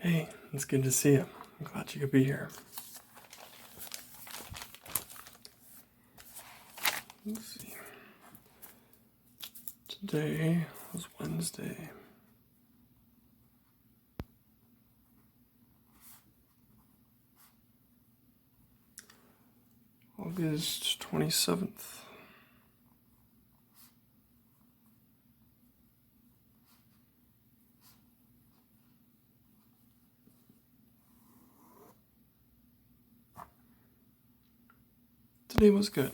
Hey, it's good to see you. I'm glad you could be here. Let's see. Today was Wednesday. August 27th. Today was good.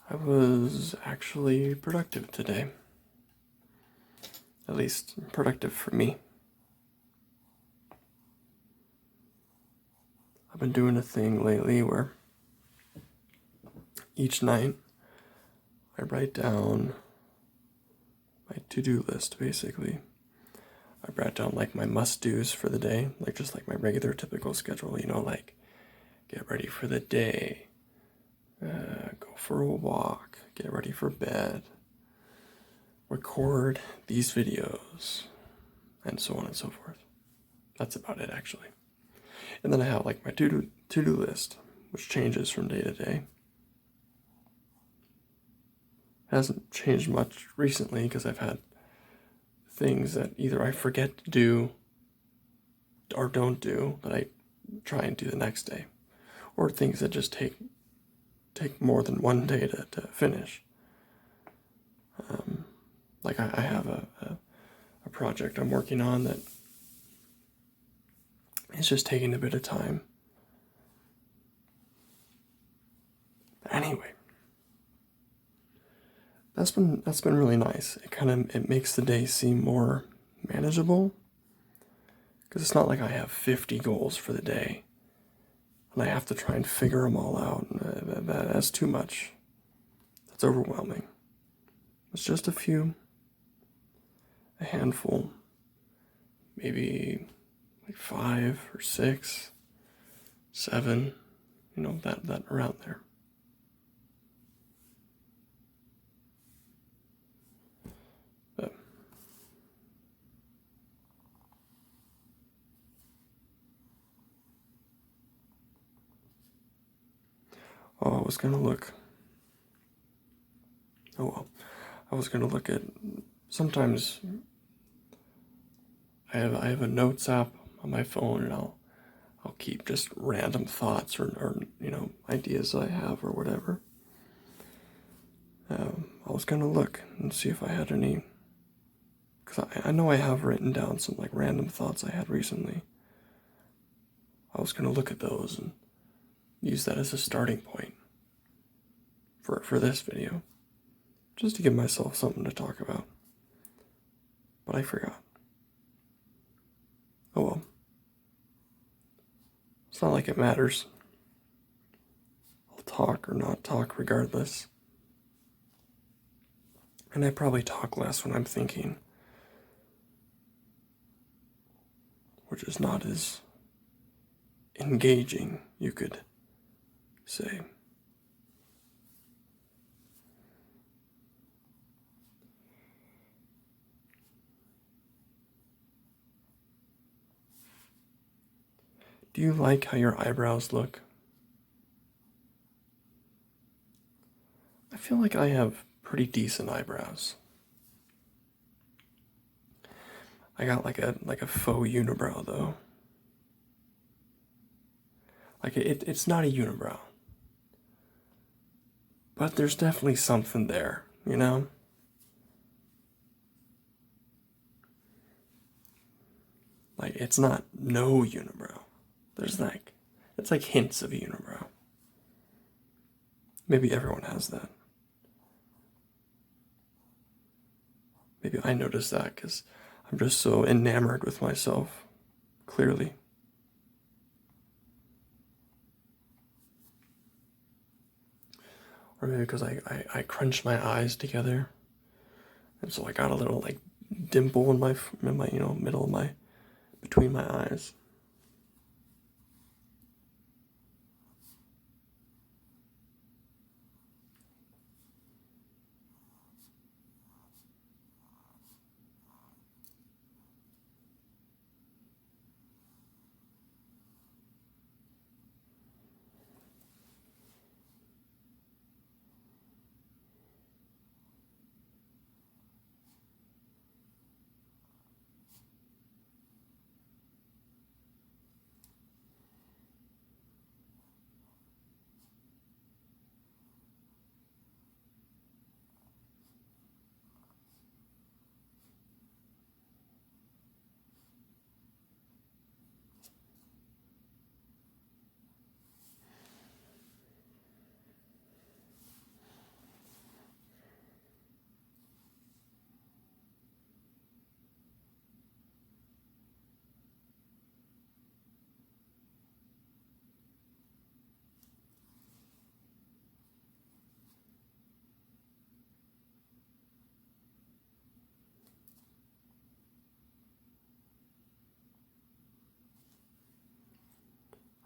I was actually productive today. At least productive for me. I've been doing a thing lately where each night I write down my to-do list, basically. I write down like my must-dos for the day, like just like my regular typical schedule, like get ready for the day, go for a walk, get ready for bed, record these videos, and so on and so forth. That's about it, actually. And then I have like my to-do list, which changes from day to day. It hasn't changed much recently because I've had things that either I forget to do or don't do that I try and do the next day, or things that just take more than one day to finish. Like I have a project I'm working on that is just taking a bit of time. But anyway, that's been really nice. It makes the day seem more manageable, because it's not like I have 50 goals for the day and I have to try and figure them all out. That's too much. That's overwhelming. It's just a handful, maybe like 5 or 6, 7, that around there. But I was gonna look. Oh well, I was gonna look at. Sometimes I have a notes app on my phone, and I'll keep just random thoughts or ideas I have or whatever. I was gonna look and see if I had any, because I know I have written down some like random thoughts I had recently. I was gonna look at those and use that as a starting point for this video, just to give myself something to talk about. But I forgot. Oh well. It's not like it matters. I'll talk or not talk regardless. And I probably talk less when I'm thinking, which is not as engaging, you could say. Do you like how your eyebrows look? I feel like I have pretty decent eyebrows. I got like a faux unibrow though. Like it's not a unibrow, but there's definitely something there, Like it's not no unibrow. It's like hints of a unibrow. Maybe everyone has that. Maybe I noticed that because I'm just so enamored with myself, clearly. Or maybe because I crunched my eyes together, and so I got a little like dimple in my middle of between my eyes.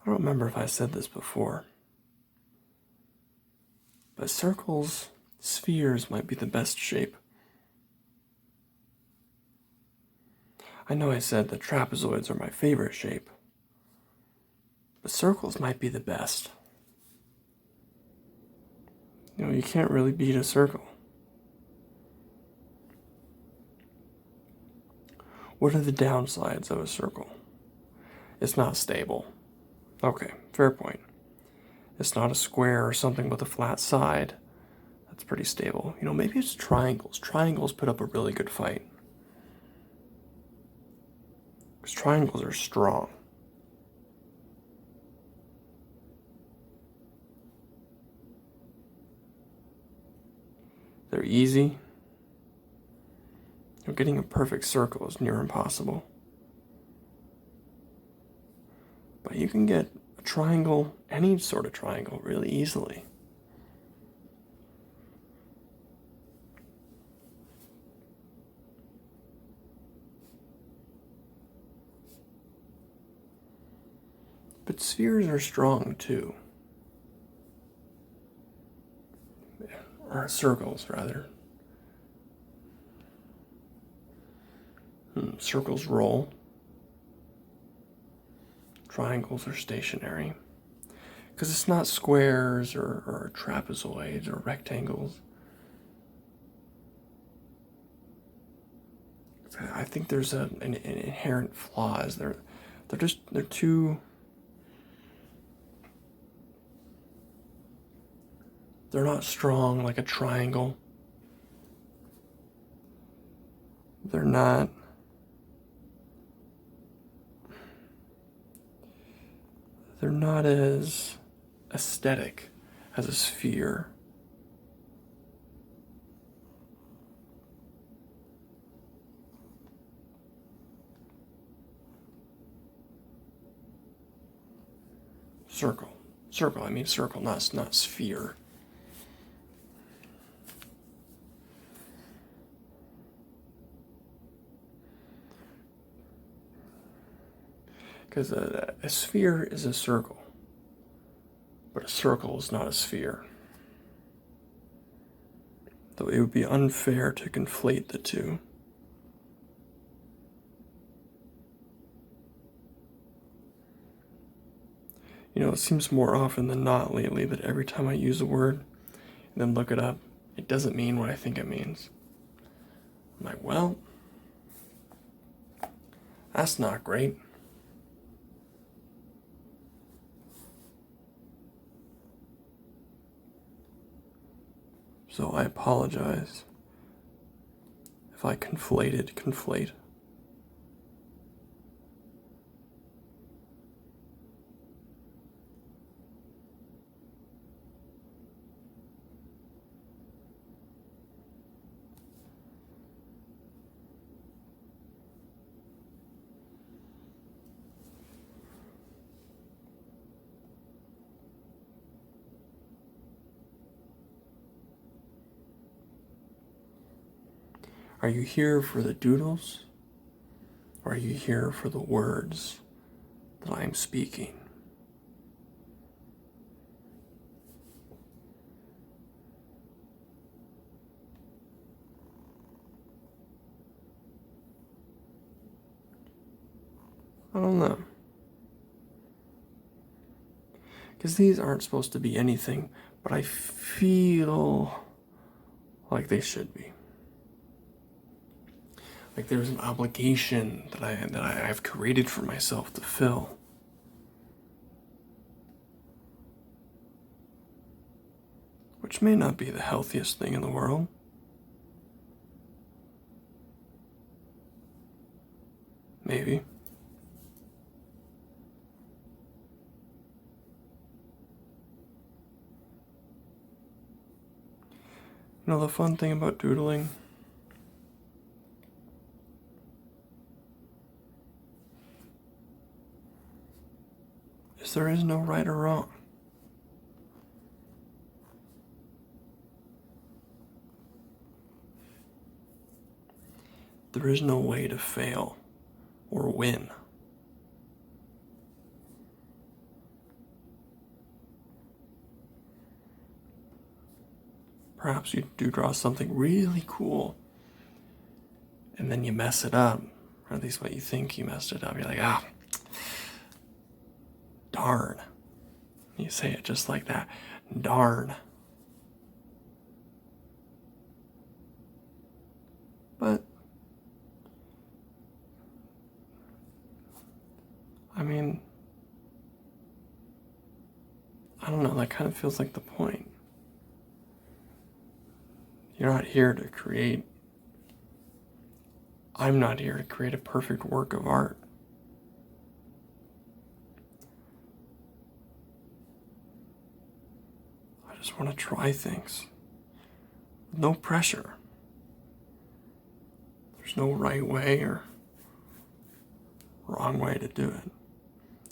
I don't remember if I said this before, but spheres might be the best shape. I know I said that trapezoids are my favorite shape, but circles might be the best. You can't really beat a circle. What are the downsides of a circle? It's not stable. Okay, fair point. It's not a square or something with a flat side. That's pretty stable. Maybe it's triangles. Triangles put up a really good fight. Because triangles are strong. They're easy. Getting a perfect circle is near impossible. But you can get a triangle, any sort of triangle, really easily. But spheres are strong too. Or circles, rather. Circles roll. Triangles are stationary. Because it's not squares or trapezoids or rectangles. I think there's an inherent flaws. They're too. They're not strong like a triangle. They're not. They're not as aesthetic as a sphere. Circle, I mean circle, not sphere. Because a sphere is a circle, but a circle is not a sphere. Though it would be unfair to conflate the two. It seems more often than not lately that every time I use a word and then look it up, it doesn't mean what I think it means. I'm like, well, that's not great. So I apologize if I conflate. Are you here for the doodles? Or are you here for the words that I am speaking? I don't know. Because these aren't supposed to be anything, but I feel like they should be. Like there's an obligation that I've created for myself to fill. Which may not be the healthiest thing in the world. Maybe. The fun thing about doodling is there is no right or wrong. There is no way to fail or win. Perhaps you do draw something really cool, and then you mess it up, or at least what you think you messed it up. You're like, ah, darn. You say it just like that, darn. But, I mean, I don't know, that kind of feels like the point. You're not here to create, I'm not here to create a perfect work of art. I just want to try things. No pressure. There's no right way or wrong way to do it.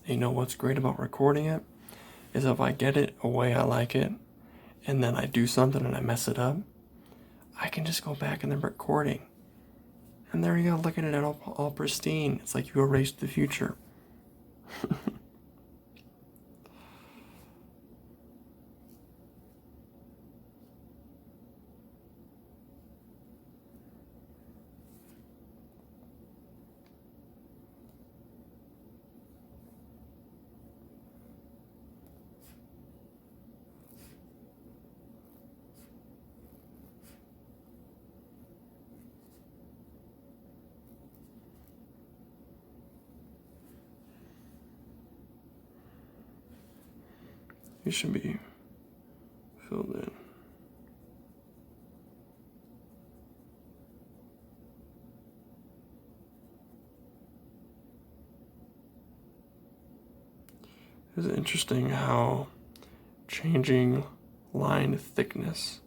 And you know what's great about recording it? Is if I get it a way I like it, and then I do something and I mess it up, I can just go back in the recording. And there you go, look at it all pristine. It's like you erased the future. You should be filled in. It's interesting how changing line thickness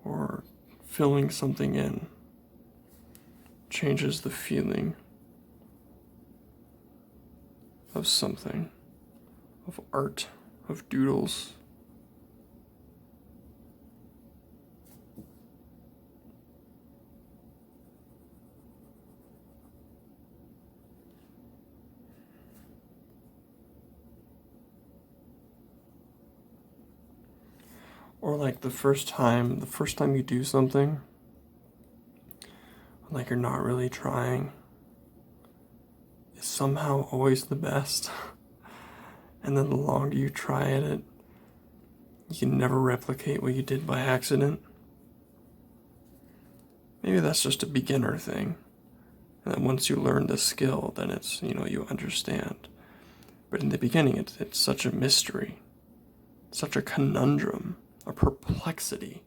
or filling something in changes the feeling of something, of art, of doodles. Or like the first time you do something, like you're not really trying, is somehow always the best. And then the longer you try at it, you can never replicate what you did by accident. Maybe that's just a beginner thing. And then once you learn the skill, then it's, you understand. But in the beginning, it's such a mystery, such a conundrum, a perplexity.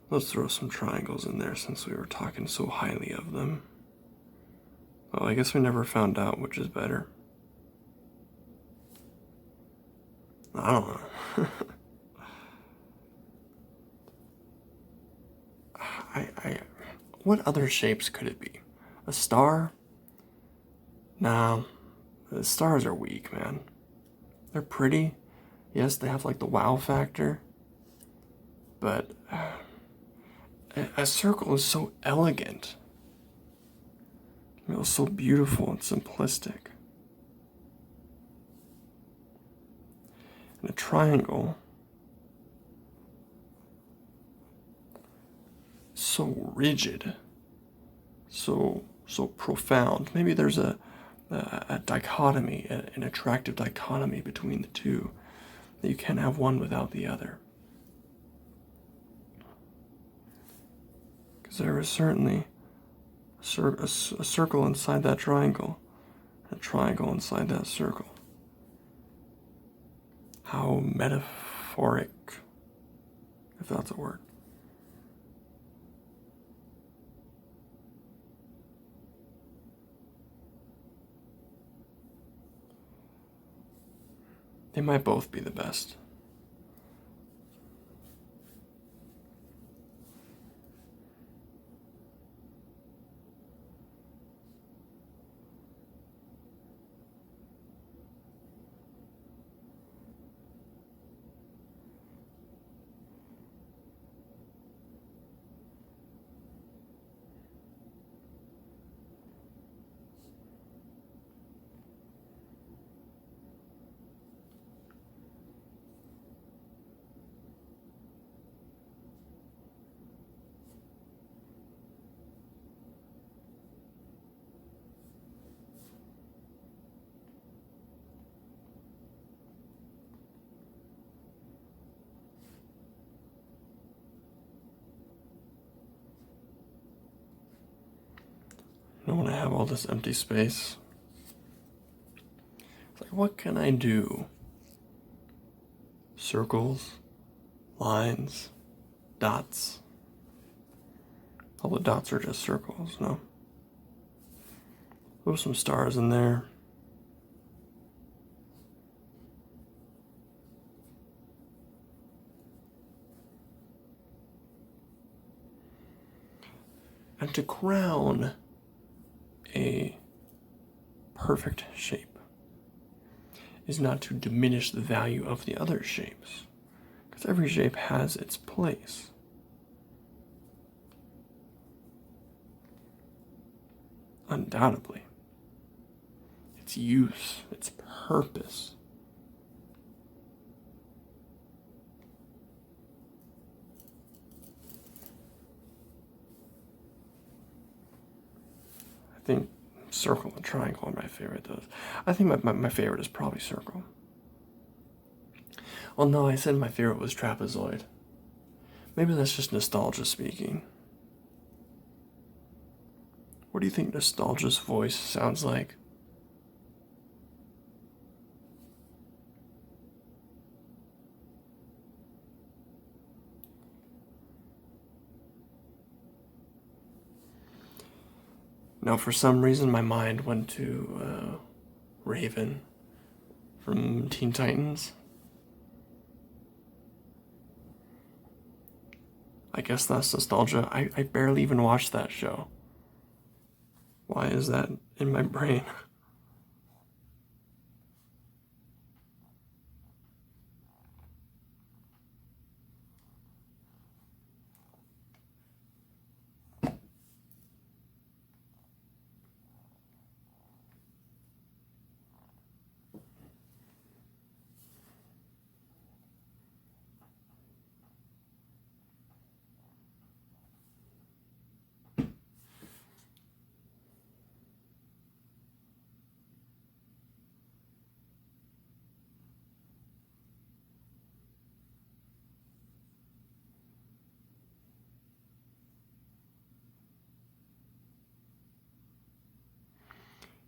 Let's throw some triangles in there since we were talking so highly of them. Well, I guess we never found out which is better. I don't know. What other shapes could it be? A star? Nah, the stars are weak, man. They're pretty. Yes, they have like the wow factor. But a circle is so elegant. It's so beautiful and simplistic. And a triangle, so rigid, so profound. Maybe there's a dichotomy, an attractive dichotomy between the two, that you can't have one without the other. Because there is certainly a circle inside that triangle, a triangle inside that circle. How metaphoric, if that's a word. They might both be the best. when I have all this empty space, it's like, what can I do? Circles, lines, dots. All the dots are just circles, no? Throw some stars in there. And to crown a perfect shape is not to diminish the value of the other shapes, because every shape has its place. Undoubtedly. Its use, its purpose. I think circle and triangle are my favorite, though. I think my favorite is probably circle. Well, no, I said my favorite was trapezoid. Maybe that's just nostalgia speaking. What do you think nostalgia's voice sounds like? Now, for some reason, my mind went to Raven from Teen Titans. I guess that's nostalgia. I barely even watched that show. Why is that in my brain?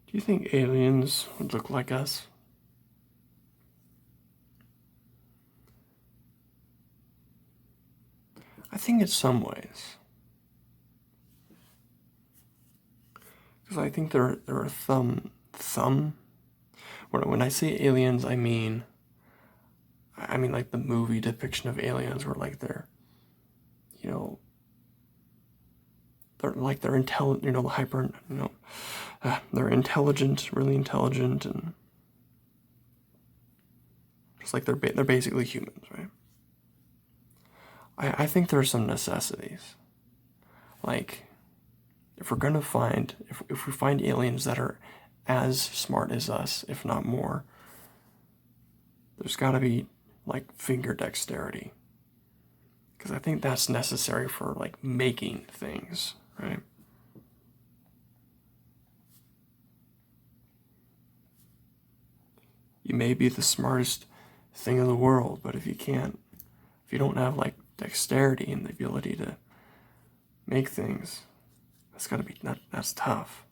Do you think aliens would look like us? I think in some ways. Because I think they're a thumb. When I say aliens, I mean like the movie depiction of aliens, where like you know, they're intelligent, hyper, they're intelligent, really intelligent, and just like they're basically humans, right? I think there are some necessities, like if we're gonna find if we find aliens that are as smart as us, if not more, there's got to be like finger dexterity, because I think that's necessary for like making things, right? You may be the smartest thing in the world, but if you don't have like dexterity and the ability to make things, that's tough.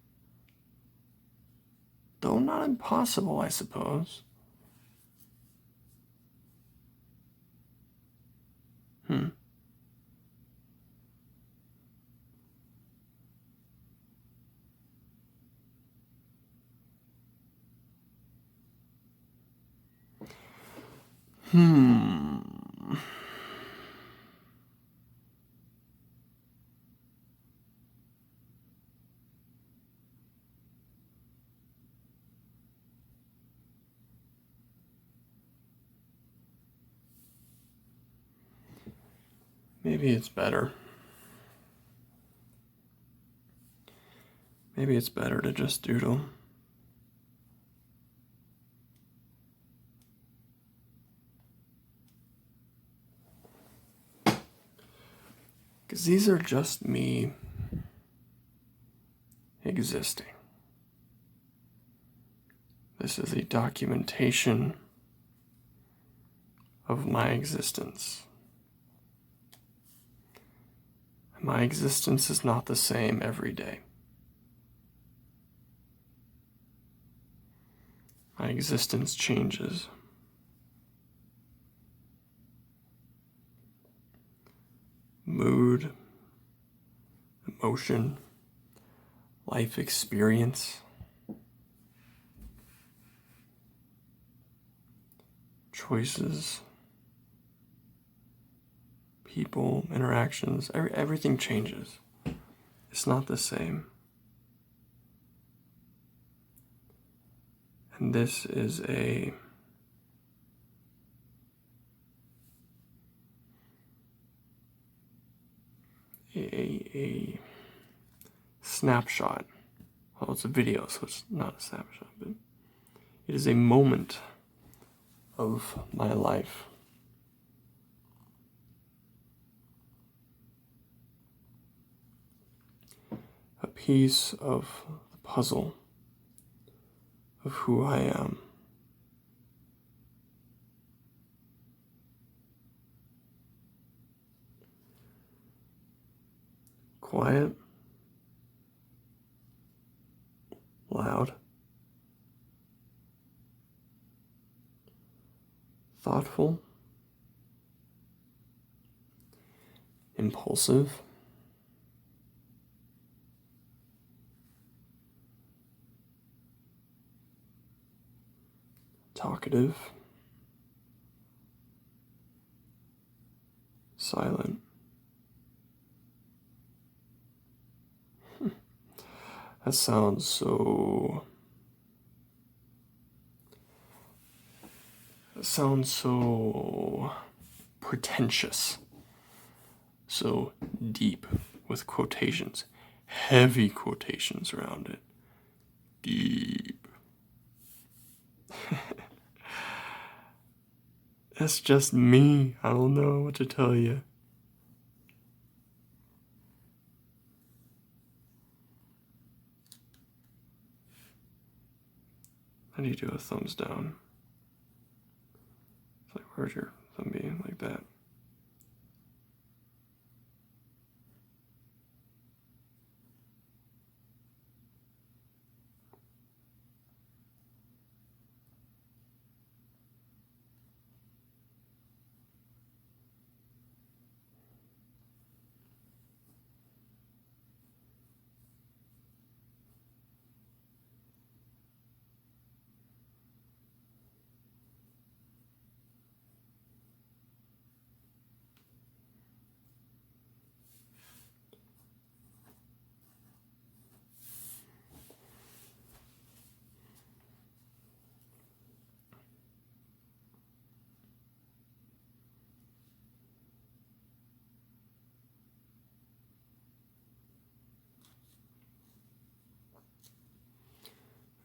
Though not impossible, I suppose. Hmm. Hmm. Maybe it's better. Maybe it's better to just doodle. Because these are just me existing. This is a documentation of my existence. My existence is not the same every day. my existence changes. Mood, emotion, life experience, choices, people, interactions, everything changes. It's not the same. And this is a snapshot. Well, it's a video, so it's not a snapshot, but it is a moment of my life. A piece of the puzzle of who I am. Quiet, loud, thoughtful, impulsive, talkative, silent. That sounds so pretentious, so deep, with quotations, heavy quotations around it. Deep. That's just me. I don't know what to tell you. How do you do a thumbs down? It's like, where's your thumb being like that?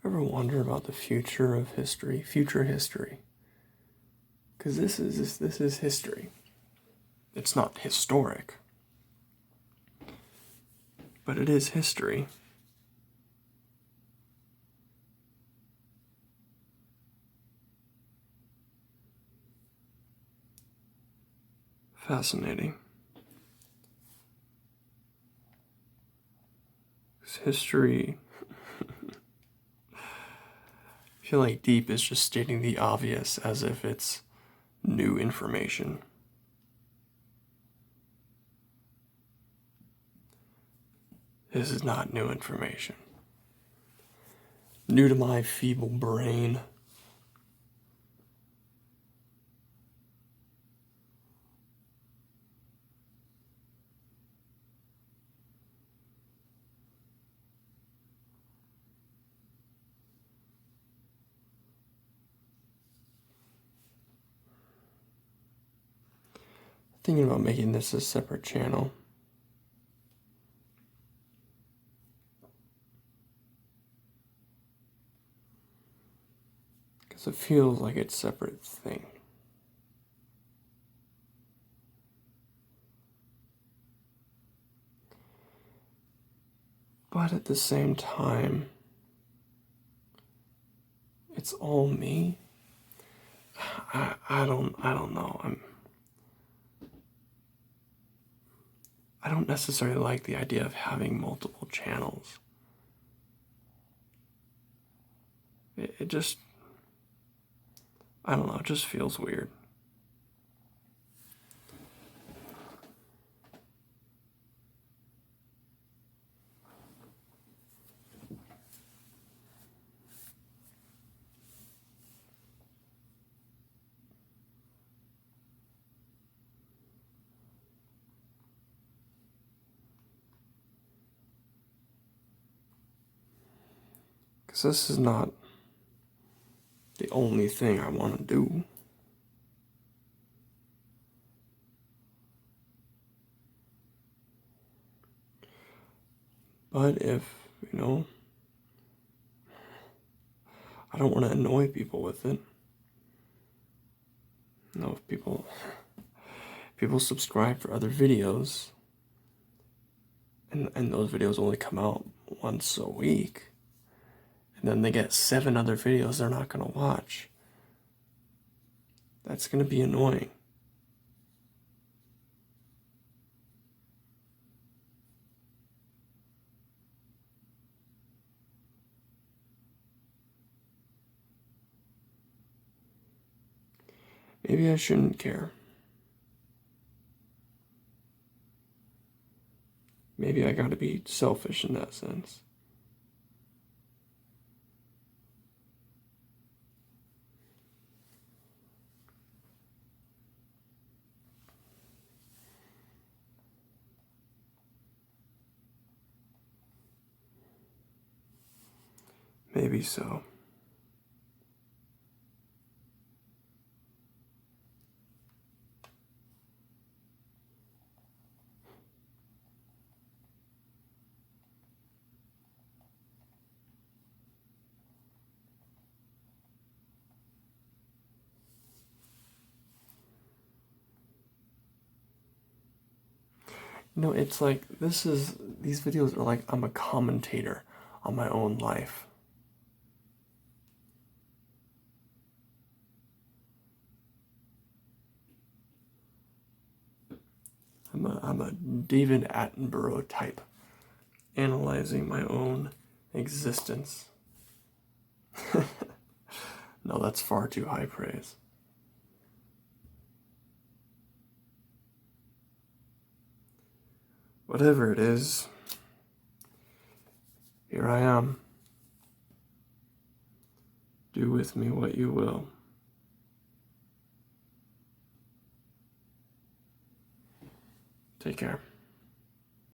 Ever wonder about the future of history? Future history. Because this is history. It's not historic, but it is history. Fascinating. Because history, I feel like deep is just stating the obvious as if it's new information. This is not new information. New to my feeble brain. Thinking about making this a separate channel. Because it feels like it's a separate thing. But at the same time, it's all me. I don't know. I don't necessarily like the idea of having multiple channels. It just, I don't know, it just feels weird. Because this is not the only thing I want to do. But if, I don't want to annoy people with it. If people subscribe for other videos, and those videos only come out once a week, and then they get 7 other videos they're not going to watch, that's going to be annoying. Maybe I shouldn't care. Maybe I gotta be selfish in that sense. Maybe so. It's like, these videos are like I'm a commentator on my own life. I'm a David Attenborough type, analyzing my own existence. No, that's far too high praise. Whatever it is, here I am. Do with me what you will. Take care.